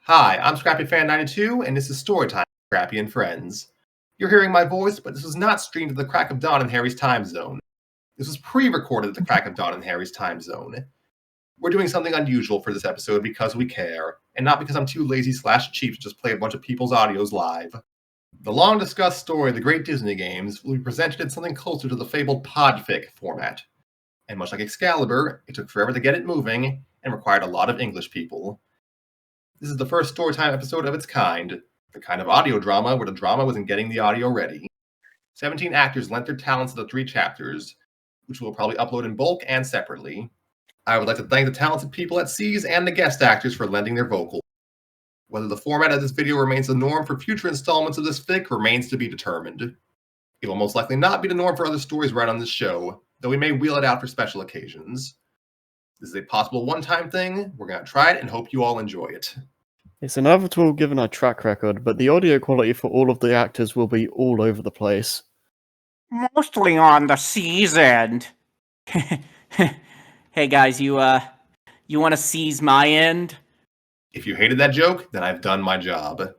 Hi, I'm ScrappyFan92, and this is Storytime with Scrappy and Friends. You're hearing my voice, but this was not streamed at the crack of dawn in Harry's time zone. This was pre-recorded at the crack of dawn in Harry's time zone. We're doing something unusual for this episode because we care, and not because I'm too lazy/cheap to just play a bunch of people's audios live. The long-discussed story of the Great Disney Games will be presented in something closer to the fabled podfic format. And much like Excalibur, it took forever to get it moving, and required a lot of English people. This is the first Storytime episode of its kind, the kind of audio drama where the drama wasn't getting the audio ready. 17 actors lent their talents to the 3 chapters, which we'll probably upload in bulk and separately. I would like to thank the talented people at Seas and the guest actors for lending their vocals. Whether the format of this video remains the norm for future installments of this fic remains to be determined. It will most likely not be the norm for other stories right on this show, though we may wheel it out for special occasions. This is a possible one-time thing. We're going to try it and hope you all enjoy it. It's inevitable given our track record, but the audio quality for all of the actors will be all over the place. Mostly on the Seas end. Hey guys, you want to seize my end? If you hated that joke, then I've done my job.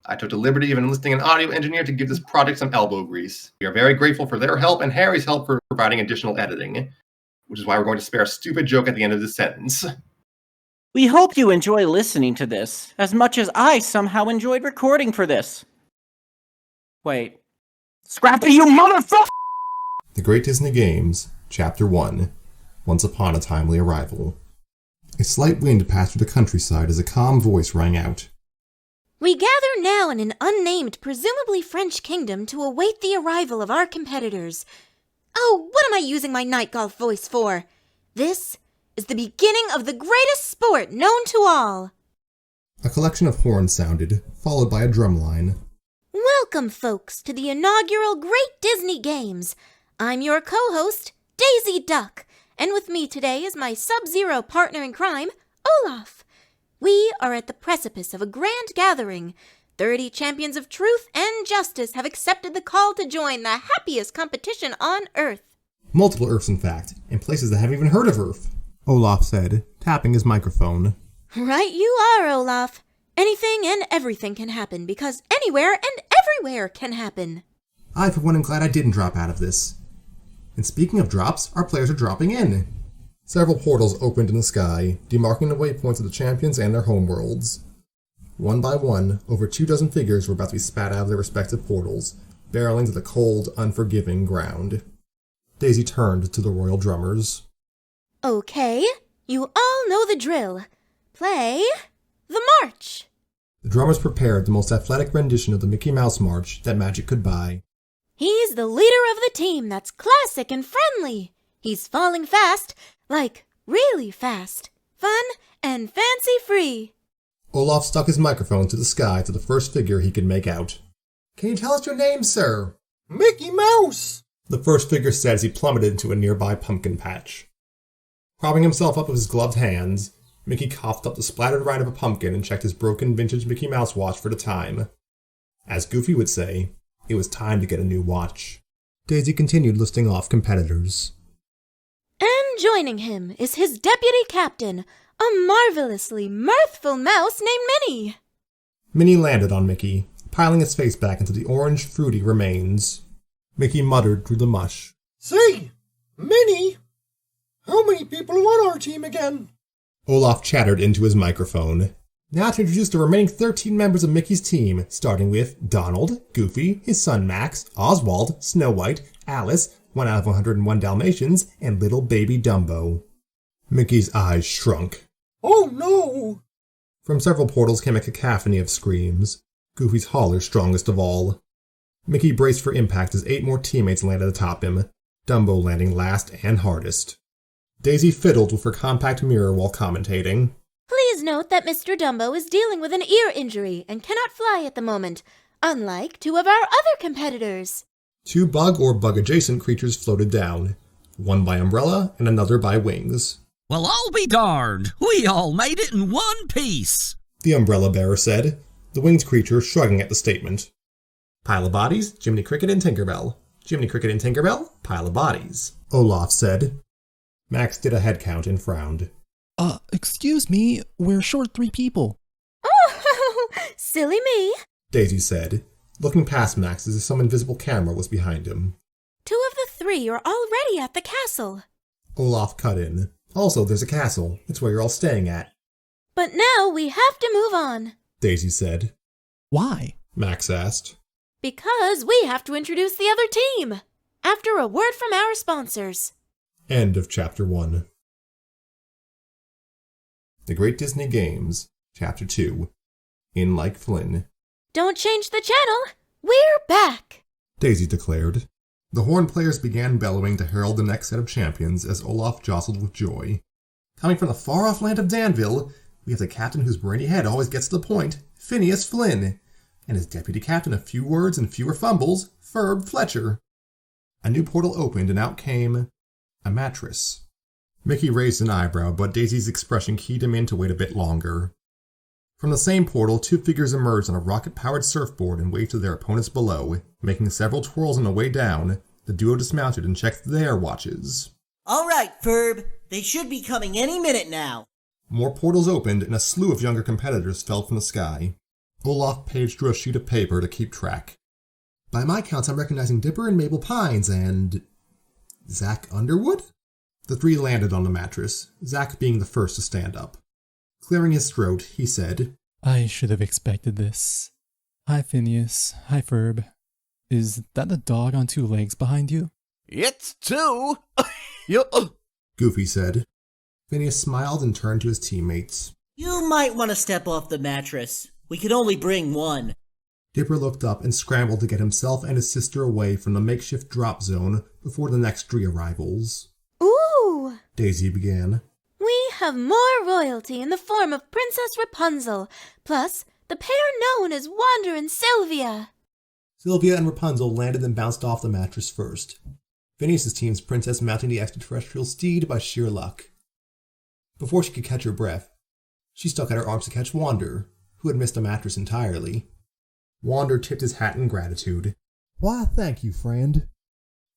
I took the liberty of enlisting an audio engineer to give this project some elbow grease. We are very grateful for their help and Harry's help for providing additional editing, which is why we're going to spare a stupid joke at the end of this sentence. We hope you enjoy listening to this, as much as I somehow enjoyed recording for this. Wait. Scrappy, you motherfucker! The Great Disney Games, Chapter 1, Once Upon a Timely Arrival. A slight wind passed through the countryside as a calm voice rang out. We gather now in an unnamed, presumably French kingdom to await the arrival of our competitors. Oh, what am I using my night golf voice for? This is the beginning of the greatest sport known to all. A collection of horns sounded, followed by a drumline. Welcome, folks, to the inaugural Great Disney Games. I'm your co-host, Daisy Duck, and with me today is my sub-zero partner in crime, Olaf. We are at the precipice of a grand gathering. 30 champions of truth and justice have accepted the call to join the happiest competition on Earth. Multiple Earths, in fact, and places that haven't even heard of Earth, Olaf said, tapping his microphone. Right you are, Olaf. Anything and everything can happen, because anywhere and everywhere can happen. I, for one, am glad I didn't drop out of this. And speaking of drops, our players are dropping in. Several portals opened in the sky, demarking the waypoints of the champions and their homeworlds. One by one, over 24 figures were about to be spat out of their respective portals, barreling to the cold, unforgiving ground. Daisy turned to the royal drummers. Okay, you all know the drill. Play the march. The drummers prepared the most athletic rendition of the Mickey Mouse March that magic could buy. He's the leader of the team that's classic and friendly. He's falling fast, like really fast. Fun and fancy-free. Olaf stuck his microphone to the sky to the first figure he could make out. Can you tell us your name, sir? Mickey Mouse! The first figure said as he plummeted into a nearby pumpkin patch. Propping himself up with his gloved hands, Mickey coughed up the splattered rind of a pumpkin and checked his broken vintage Mickey Mouse watch for the time. As Goofy would say, it was time to get a new watch. Daisy continued listing off competitors. And joining him is his deputy captain, a marvelously mirthful mouse named Minnie. Minnie landed on Mickey, piling his face back into the orange, fruity remains. Mickey muttered through the mush. Say, Minnie, how many people are on our team again? Olaf chattered into his microphone. Now to introduce the remaining 13 members of Mickey's team, starting with Donald, Goofy, his son Max, Oswald, Snow White, Alice, 1 out of 101 Dalmatians, and little baby Dumbo. Mickey's eyes shrunk. Oh no! From several portals came a cacophony of screams, Goofy's holler strongest of all. Mickey braced for impact as 8 more teammates landed atop him, Dumbo landing last and hardest. Daisy fiddled with her compact mirror while commentating. Please note that Mr. Dumbo is dealing with an ear injury and cannot fly at the moment, unlike 2 of our other competitors. 2 bug or bug-adjacent creatures floated down, one by umbrella and another by wings. Well, I'll be darned. We all made it in one piece, the umbrella bearer said, the winged creature shrugging at the statement. Pile of bodies, Jiminy Cricket and Tinkerbell. Jiminy Cricket and Tinkerbell, pile of bodies, Olaf said. Max did a head count and frowned. Excuse me, we're short 3 people. Oh, Silly me. Daisy said, looking past Max as if some invisible camera was behind him. 2 of the 3 are already at the castle. Olaf cut in. Also, there's a castle. It's where you're all staying at. But now we have to move on. Daisy said. Why? Max asked. Because we have to introduce the other team. After a word from our sponsors. End of Chapter 1. The Great Disney Games, Chapter 2. In Like Flynn. Don't change the channel. We're back. Daisy declared. The horn players began bellowing to herald the next set of champions as Olaf jostled with joy. Coming from the far-off land of Danville, we have the captain whose brainy head always gets to the point, Phineas Flynn, and his deputy captain of few words and fewer fumbles, Ferb Fletcher. A new portal opened and out came a mattress. Mickey raised an eyebrow, but Daisy's expression keyed him in to wait a bit longer. From the same portal, 2 figures emerged on a rocket-powered surfboard and waved to their opponents below. Making several twirls on the way down, the duo dismounted and checked their watches. All right, Ferb. They should be coming any minute now. More portals opened and a slew of younger competitors fell from the sky. Olaf paged through a sheet of paper to keep track. By my counts, I'm recognizing Dipper and Mabel Pines and... Zack Underwood? The 3 landed on the mattress, Zack being the first to stand up. Clearing his throat, he said, I should have expected this. Hi, Phineas. Hi, Ferb. Is that a dog on 2 legs behind you? It's 2! Goofy said. Phineas smiled and turned to his teammates. You might want to step off the mattress. We could only bring 1. Dipper looked up and scrambled to get himself and his sister away from the makeshift drop zone before the next 3 arrivals. Ooh! Daisy began. We have more royalty in the form of Princess Rapunzel, plus the pair known as Wander and Sylvia. Sylvia and Rapunzel landed and bounced off the mattress first. Phineas's team's princess mounting the extraterrestrial steed by sheer luck. Before she could catch her breath, she stuck out her arms to catch Wander, who had missed the mattress entirely. Wander tipped his hat in gratitude. Why, thank you, friend.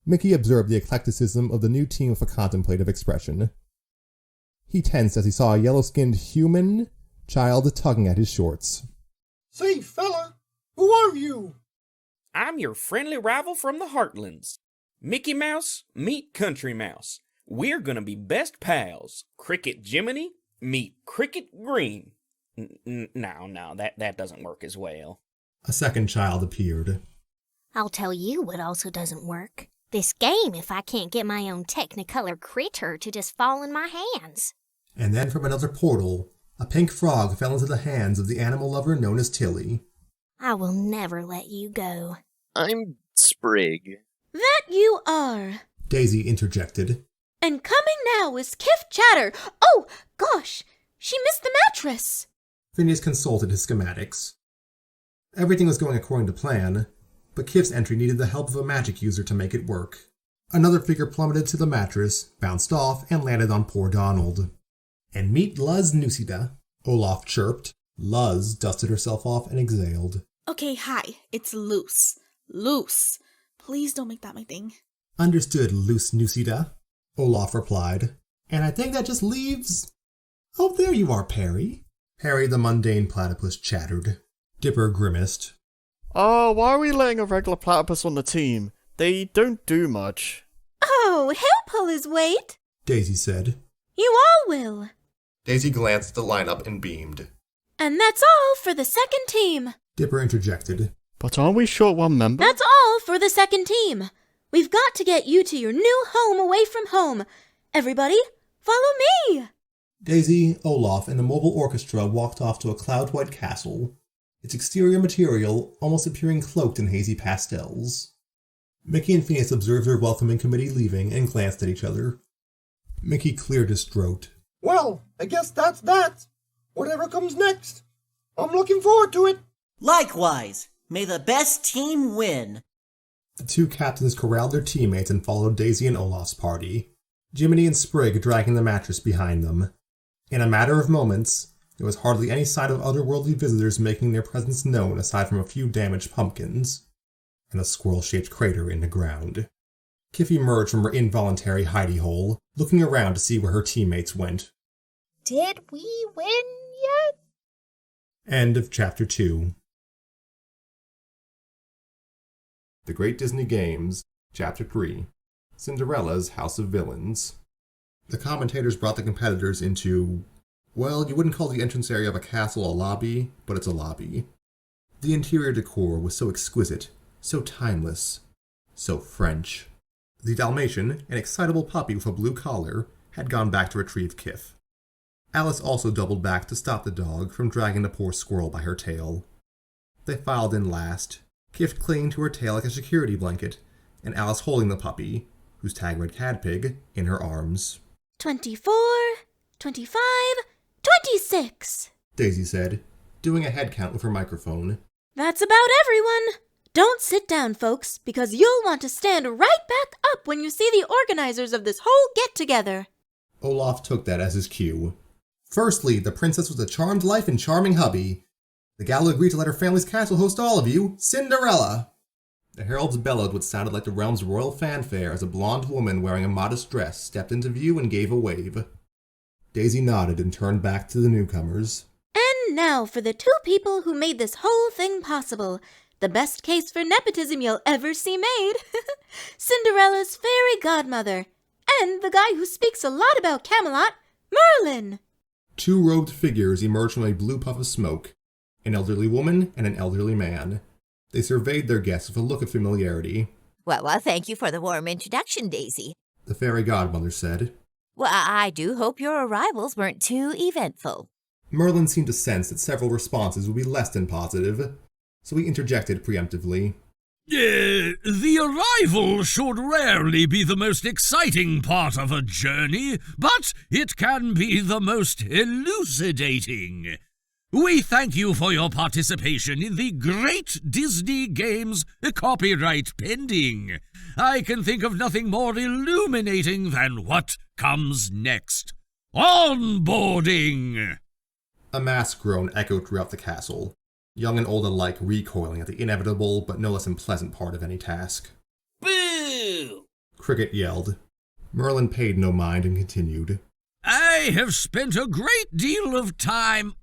Mickey observed the eclecticism of the new team with a contemplative expression. He tensed as he saw a yellow-skinned human child tugging at his shorts. Say, fella, who are you? I'm your friendly rival from the Heartlands. Mickey Mouse, meet Country Mouse. We're gonna be best pals. Cricket Jiminy, meet Cricket Green. No, that doesn't work as well. A second child appeared. I'll tell you what also doesn't work. This game if I can't get my own Technicolor critter to just fall in my hands. And then from another portal, a pink frog fell into the hands of the animal lover known as Tilly. I will never let you go. I'm Sprig. That you are. Daisy interjected. And coming now is Kiff Chatter. Oh, gosh, she missed the mattress. Phineas consulted his schematics. Everything was going according to plan, but Kiff's entry needed the help of a magic user to make it work. Another figure plummeted to the mattress, bounced off, and landed on poor Donald. And meet Luz Nusida, Olaf chirped. Luz dusted herself off and exhaled. Okay, hi, it's loose. Loose. Please don't make that my thing. Understood, Loose Nusida, Olaf replied. And I think that just leaves... Oh, there you are, Perry. Perry the mundane platypus chattered. Dipper grimaced. Oh, why are we letting a regular platypus on the team? They don't do much. Oh, he'll pull his weight. Daisy said. You all will. Daisy glanced at the lineup and beamed. And that's all for the second team. Dipper interjected. But aren't we short one member? That's all for the second team. We've got to get you to your new home away from home. Everybody, follow me. Daisy, Olaf, and the mobile orchestra walked off to a cloud-white castle, its exterior material almost appearing cloaked in hazy pastels. Mickey and Phineas observed their welcoming committee leaving and glanced at each other. Mickey cleared his throat. Well, I guess that's that. Whatever comes next. I'm looking forward to it. Likewise. May the best team win. The 2 captains corralled their teammates and followed Daisy and Olaf's party, Jiminy and Sprig dragging the mattress behind them. In a matter of moments, there was hardly any sign of otherworldly visitors making their presence known aside from a few damaged pumpkins and a squirrel-shaped crater in the ground. Kiff emerged from her involuntary hidey hole, looking around to see where her teammates went. Did we win yet? End of Chapter 2. The Great Disney Games, Chapter 3. Cinderella's House of Villains. The commentators brought the competitors into, well, you wouldn't call the entrance area of a castle a lobby, but it's a lobby. The interior decor was so exquisite, so timeless, so French. The Dalmatian, an excitable puppy with a blue collar, had gone back to retrieve Kiff. Alice also doubled back to stop the dog from dragging the poor squirrel by her tail. They filed in last, Kiff clinging to her tail like a security blanket, and Alice holding the puppy, whose tag read Cadpig, in her arms. 24, 25, 26, Daisy said, doing a head count with her microphone. That's about everyone. Don't sit down, folks, because you'll want to stand right back up when you see the organizers of this whole get-together. Olaf took that as his cue. Firstly, the princess was a charmed life and charming hubby. The gala agreed to let her family's castle host all of you, Cinderella. The heralds bellowed what sounded like the realm's royal fanfare as a blonde woman wearing a modest dress stepped into view and gave a wave. Daisy nodded and turned back to the newcomers. And now for the two people who made this whole thing possible. The best case for nepotism you'll ever see made. Cinderella's fairy godmother. And the guy who speaks a lot about Camelot, Merlin. Two robed figures emerged from a blue puff of smoke, an elderly woman and an elderly man. They surveyed their guests with a look of familiarity. Well, thank you for the warm introduction, Daisy. The fairy godmother said. Well, I do hope your arrivals weren't too eventful. Merlin seemed to sense that several responses would be less than positive, so he interjected preemptively. The arrival should rarely be the most exciting part of a journey, but it can be the most elucidating. We thank you for your participation in the Great Disney Games, copyright pending. I can think of nothing more illuminating than what comes next. Onboarding! A mass groan echoed throughout the castle, young and old alike recoiling at the inevitable but no less unpleasant part of any task. Boo! Cricket yelled. Merlin paid no mind and continued. I have spent a great deal of time...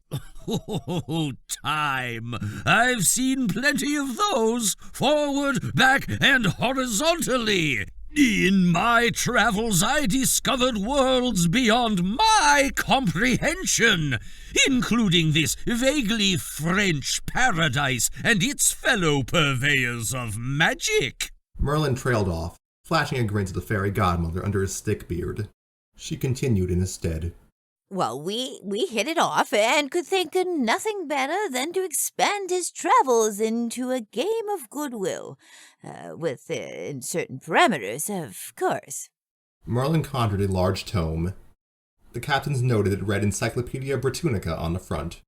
time. I've seen plenty of those, forward, back, and horizontally. In my travels, I discovered worlds beyond my comprehension, including this vaguely French paradise and its fellow purveyors of magic. Merlin trailed off, flashing a grin to the fairy godmother under his thick beard. She continued in his stead. Well, we hit it off and could think of nothing better than to expand his travels into a game of goodwill, within certain parameters, of course. Merlin conjured a large tome. The captains noted it read Encyclopedia Britannica on the front.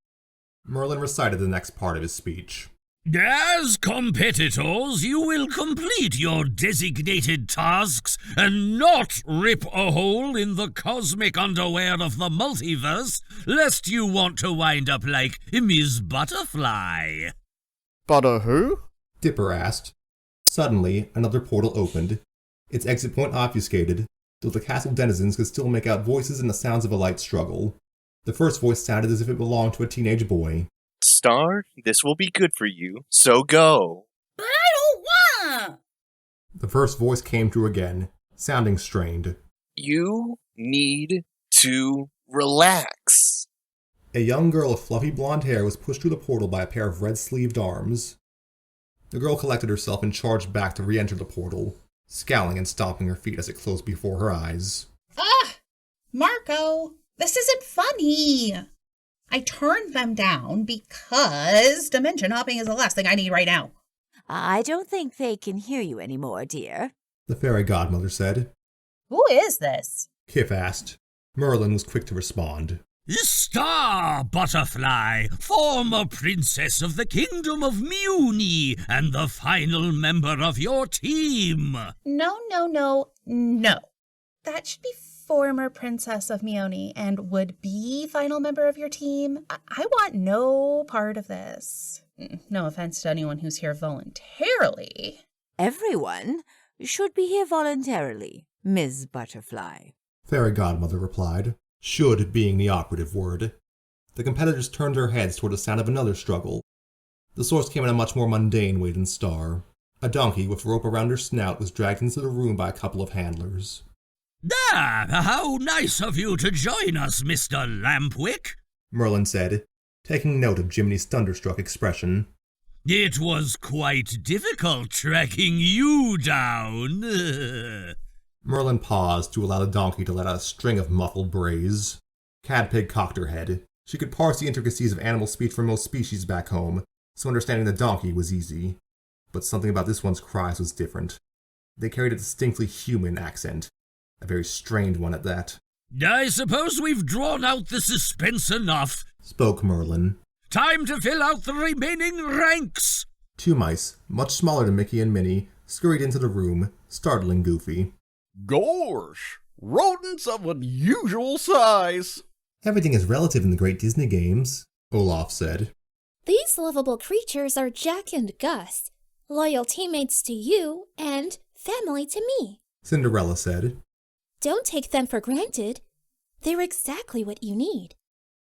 Merlin recited the next part of his speech. As competitors, you will complete your designated tasks and not rip a hole in the cosmic underwear of the multiverse, lest you want to wind up like Ms. Butterfly. Butter who? Dipper asked. Suddenly, another portal opened, its exit point obfuscated, though the castle denizens could still make out voices and the sounds of a light struggle. The first voice sounded as if it belonged to a teenage boy. Star, this will be good for you, so go. But I don't wanna! The first voice came through again, sounding strained. You need to relax. A young girl with fluffy blonde hair was pushed through the portal by a pair of red-sleeved arms. The girl collected herself and charged back to re-enter the portal, scowling and stomping her feet as it closed before her eyes. Ah! Marco, this isn't funny! I turned them down because dimension hopping is the last thing I need right now. I don't think they can hear you anymore, dear. The fairy godmother said. Who is this? Kiff asked. Merlin was quick to respond. Star Butterfly, former princess of the kingdom of Muni and the final member of your team. No. That should be former princess of Mione and would be final member of your team. I want no part of this. No offense to anyone who's here voluntarily. Everyone should be here voluntarily, Ms. Butterfly. Fairy godmother replied, should being the operative word. The competitors turned their heads toward the sound of another struggle. The source came in a much more mundane way than Star. A donkey with a rope around her snout was dragged into the room by a couple of handlers. Ah, how nice of you to join us, Mr. Lampwick, Merlin said, taking note of Jiminy's thunderstruck expression. It was quite difficult tracking you down. Merlin paused to allow the donkey to let out a string of muffled brays. Cadpig cocked her head. She could parse the intricacies of animal speech from most species back home, so understanding the donkey was easy. But something about this one's cries was different. They carried a distinctly human accent, a very strained one at that. I suppose we've drawn out the suspense enough, spoke Merlin. Time to fill out the remaining ranks! 2 mice, much smaller than Mickey and Minnie, scurried into the room, startling Goofy. Gorsh! Rodents of unusual size! Everything is relative in the great Disney games, Olaf said. These lovable creatures are Jack and Gus, loyal teammates to you and family to me, Cinderella said. Don't take them for granted. They're exactly what you need.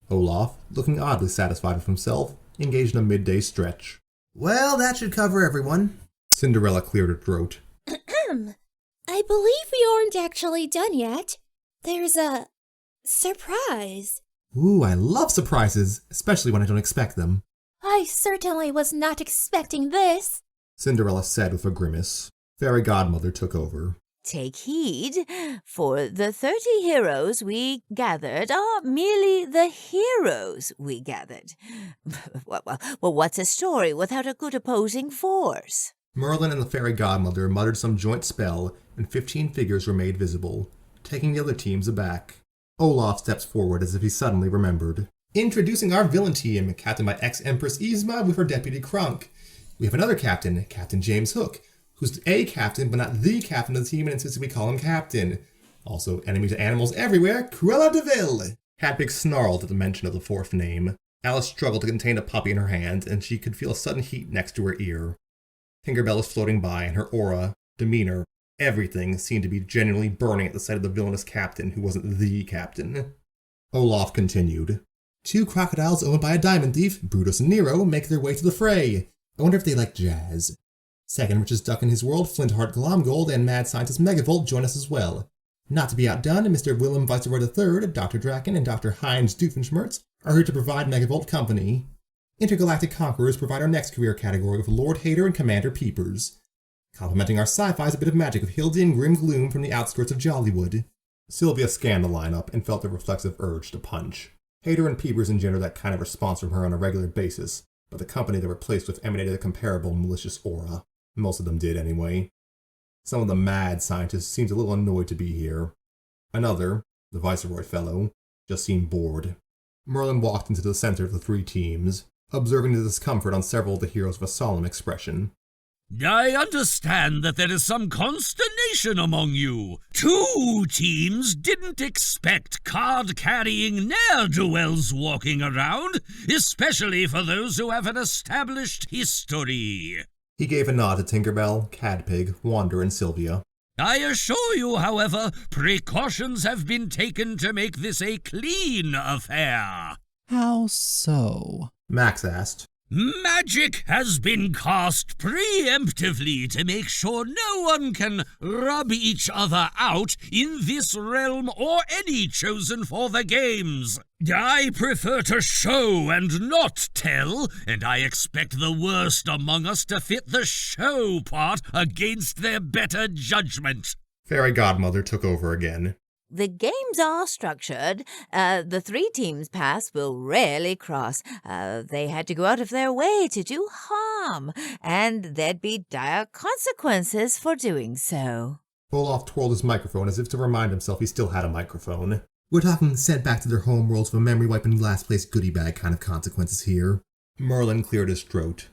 Olaf, looking oddly satisfied with himself, engaged in a midday stretch. Well, that should cover everyone. Cinderella cleared her throat. I believe we aren't actually done yet. There's a surprise. Ooh, I love surprises, especially when I don't expect them. I certainly was not expecting this, Cinderella said with a grimace. Fairy Godmother took over. Take heed, for the 30 heroes we gathered are merely the heroes we gathered. Well, what's a story without a good opposing force? Merlin and the Fairy Godmother muttered some joint spell, and 15 figures were made visible, taking the other teams aback. Olaf steps forward as if he suddenly remembered. Introducing our villain team, captained by ex-Empress Yzma with her deputy Kronk. We have another captain, Captain James Hook, who's a captain but not the captain of the team and insists we call him captain. Also, enemy to animals everywhere, Cruella de Vil. Cadpig snarled at the mention of the fourth name. Alice struggled to contain a puppy in her hand, and she could feel a sudden heat next to her ear. Tinkerbell was floating by, and her aura, demeanor, everything seemed to be genuinely burning at the sight of the villainous captain who wasn't the captain. Olaf continued. 2 crocodiles owned by a diamond thief, Brutus and Nero, make their way to the fray. I wonder if they like jazz. Second richest duck in his world, Flintheart Glomgold, and mad scientist Megavolt join us as well. Not to be outdone, Mr. Willem Viceroy III, Dr. Draken, and Dr. Heinz Doofenshmirtz are here to provide Megavolt company. Intergalactic Conquerors provide our next career category with Lord Hater and Commander Peepers. Complementing our sci-fi is a bit of magic with Hildy and Grim Gloom from the outskirts of Jollywood. Sylvia scanned the lineup and felt a reflexive urge to punch. Hater and Peepers engendered that kind of response from her on a regular basis, but the company they were placed with emanated a comparable malicious aura. Most of them did, anyway. Some of the mad scientists seemed a little annoyed to be here. Another, the Viceroy fellow, just seemed bored. Merlin walked into the center of the 3 teams, observing the discomfort on several of the heroes with a solemn expression. I understand that there is some consternation among you. 2 teams didn't expect card-carrying ne'er-do-wells walking around, especially for those who have an established history. He gave a nod to Tinkerbell, Cadpig, Wander, and Sylvia. I assure you, however, precautions have been taken to make this a clean affair. How so? Max asked. Magic has been cast preemptively to make sure no one can rub each other out in this realm or any chosen for the games. I prefer to show and not tell, and I expect the worst among us to fit the show part against their better judgment. Fairy Godmother took over again. The games are structured. The 3 teams paths will rarely cross. They had to go out of their way to do harm, and there'd be dire consequences for doing so. Olaf twirled his microphone as if to remind himself he still had a microphone. We're talking sent back to their home worlds with a memory wipe and last place goodie bag kind of consequences here. Merlin cleared his throat.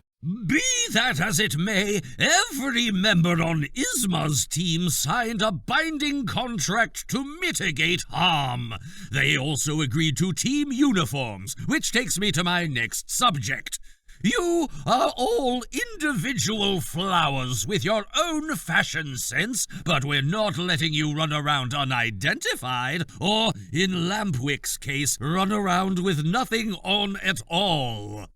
Be that as it may, every member on Yzma's team signed a binding contract to mitigate harm. They also agreed to team uniforms, which takes me to my next subject. You are all individual flowers with your own fashion sense, but we're not letting you run around unidentified, or, in Lampwick's case, run around with nothing on at all.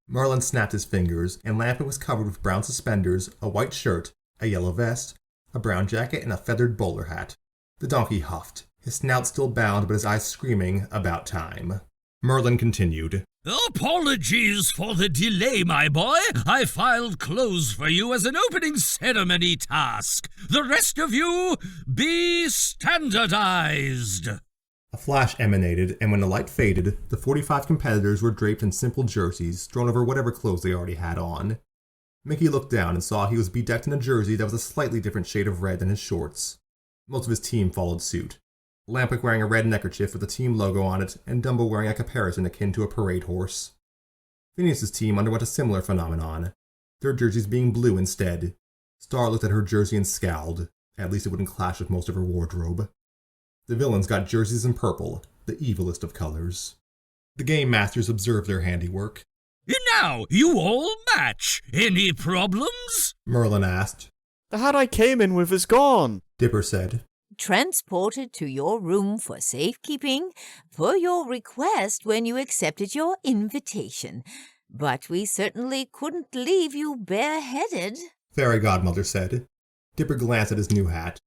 Merlin snapped his fingers, and Lampwick was covered with brown suspenders, a white shirt, a yellow vest, a brown jacket, and a feathered bowler hat. The donkey huffed, his snout still bound but his eyes screaming, about time. Merlin continued. Apologies for the delay, my boy. I filed clothes for you as an opening ceremony task. The rest of you, be standardized. A flash emanated, and when the light faded, the 45 competitors were draped in simple jerseys, thrown over whatever clothes they already had on. Mickey looked down and saw he was bedecked in a jersey that was a slightly different shade of red than his shorts. Most of his team followed suit. Lampwick wearing a red neckerchief with the team logo on it, and Dumbo wearing a caparison akin to a parade horse. Phineas's team underwent a similar phenomenon, their jerseys being blue instead. Star looked at her jersey and scowled. At least it wouldn't clash with most of her wardrobe. The villains got jerseys in purple, the evilest of colors. The game masters observed their handiwork. Now, you all match. Any problems? Merlin asked. The hat I came in with is gone, Dipper said. Transported to your room for safekeeping, per your request when you accepted your invitation. But we certainly couldn't leave you bareheaded, Fairy Godmother said. Dipper glanced at his new hat.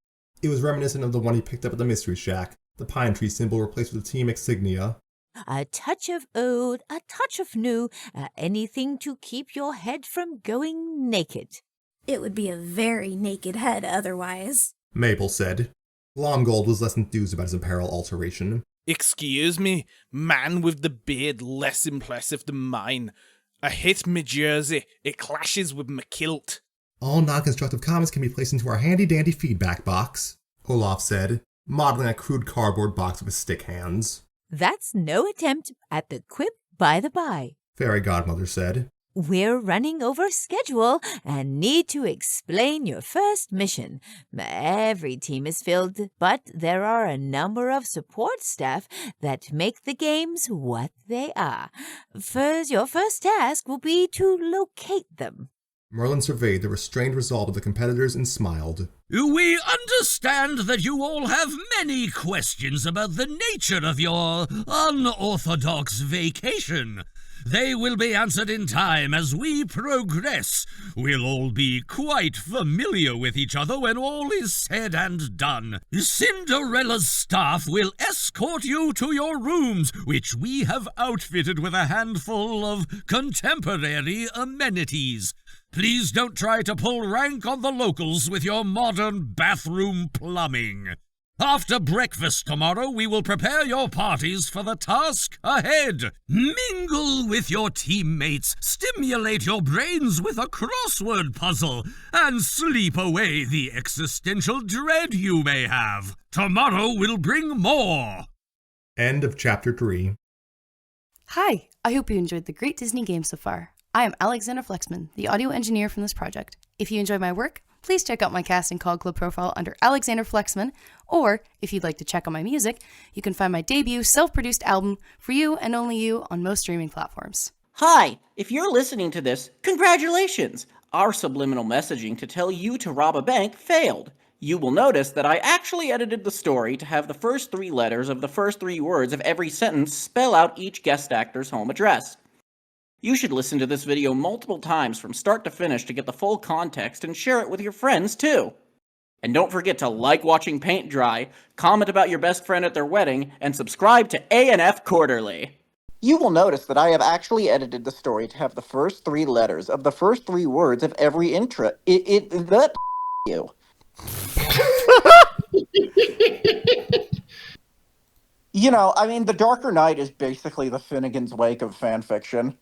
It was reminiscent of the one he picked up at the Mystery Shack, the pine tree symbol replaced with the team insignia. A touch of old, a touch of new, anything to keep your head from going naked. It would be a very naked head otherwise, Mabel said. Glomgold was less enthused about his apparel alteration. Excuse me, man with the beard less impressive than mine. I hate me jersey. It clashes with my kilt. All non-constructive comments can be placed into our handy-dandy feedback box, Olaf said, modeling a crude cardboard box with his stick hands. That's no attempt at the quip by the by, Fairy Godmother said. We're running over schedule and need to explain your first mission. Every team is filled, but there are a number of support staff that make the games what they are. Your first task will be to locate them. Merlin surveyed the restrained resolve of the competitors and smiled. We understand that you all have many questions about the nature of your unorthodox vacation. They will be answered in time as we progress. We'll all be quite familiar with each other when all is said and done. Cinderella's staff will escort you to your rooms, which we have outfitted with a handful of contemporary amenities. Please don't try to pull rank on the locals with your modern bathroom plumbing. After breakfast tomorrow, we will prepare your parties for the task ahead. Mingle with your teammates, stimulate your brains with a crossword puzzle, and sleep away the existential dread you may have. Tomorrow will bring more. End of Chapter 3. Hi, I hope you enjoyed the great Disney game so far. I am Alexander Flexman, the audio engineer from this project. If you enjoy my work, please check out my cast and call club profile under Alexander Flexman, or if you'd like to check out my music, you can find my debut self-produced album, For You and Only You, on most streaming platforms. Hi, if you're listening to this, congratulations! Our subliminal messaging to tell you to rob a bank failed. You will notice that I actually edited the story to have the first 3 letters of the first 3 words of every sentence spell out each guest actor's home address. You should listen to this video multiple times from start to finish to get the full context and share it with your friends too. And don't forget to like watching paint dry, comment about your best friend at their wedding, and subscribe to ANF Quarterly. You will notice that I have actually edited the story to have the first 3 letters of the first 3 words of every intro. That you. You know, I mean, The Darker Knight is basically the Finnegan's Wake of fanfiction.